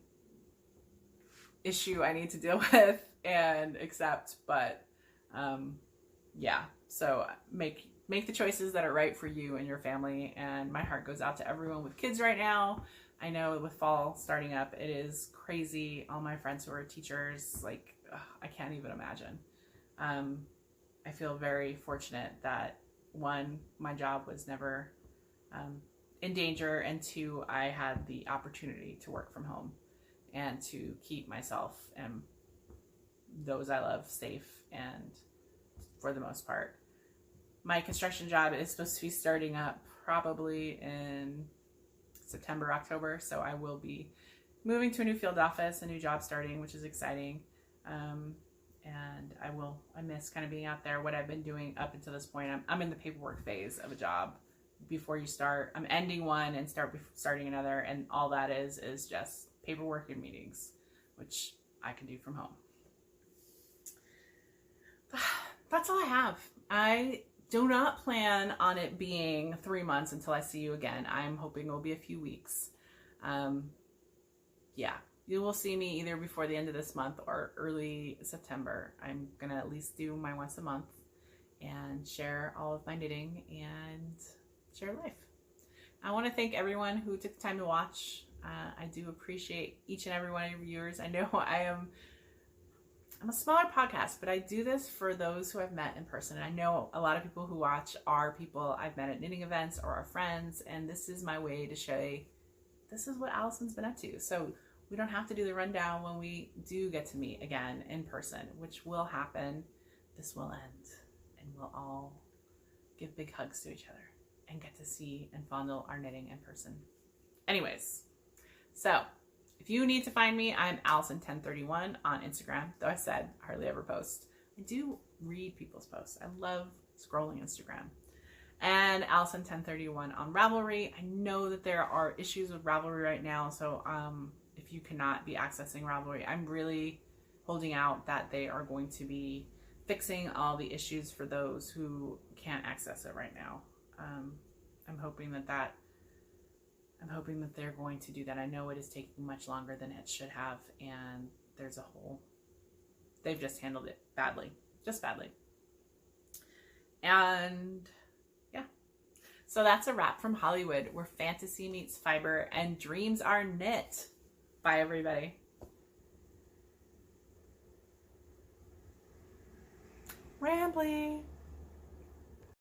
issue I need to deal with and accept. But yeah, so make the choices that are right for you and your family. And my heart goes out to everyone with kids right now. I know with fall starting up, it is crazy. All my friends who are teachers, like, I can't even imagine. I feel very fortunate that, one, my job was never in danger, and two, I had the opportunity to work from home and to keep myself and those I love safe, and for the most part. My construction job is supposed to be starting up probably in September, October, so I will be moving to a new field office, a new job starting, which is exciting. And I miss kind of being out there. What I've been doing up until this point, I'm in the paperwork phase of a job. Before you start, I'm ending one and starting another, and all that is just paperwork and meetings, which I can do from home. That's all I have. I do not plan on it being 3 months until I see you again. I'm hoping it will be a few weeks. Yeah, you will see me either before the end of this month or early September. I'm going to at least do my once a month and share all of my knitting and share life. I want to thank everyone who took the time to watch. I do appreciate each and every one of your viewers. I know I'm a smaller podcast, but I do this for those who I've met in person. And I know a lot of people who watch are people I've met at knitting events or are friends, and this is my way to show this is what Allison's been up to. So we don't have to do the rundown when we do get to meet again in person, which will happen. This will end, and we'll all give big hugs to each other and get to see and fondle our knitting in person. Anyways, so if you need to find me, I'm Allison1031 on Instagram, though I said I hardly ever post. I do read people's posts. I love scrolling Instagram. And Allison1031 on Ravelry. I know that there are issues with Ravelry right now, so if you cannot be accessing Ravelry, I'm really holding out that they are going to be fixing all the issues for those who can't access it right now. I'm hoping that they're going to do that. I know it is taking much longer than it should have, and they've just handled it badly, just badly. And yeah, so that's a wrap from Hollywood, where fantasy meets fiber and dreams are knit. Bye, everybody. Rambling.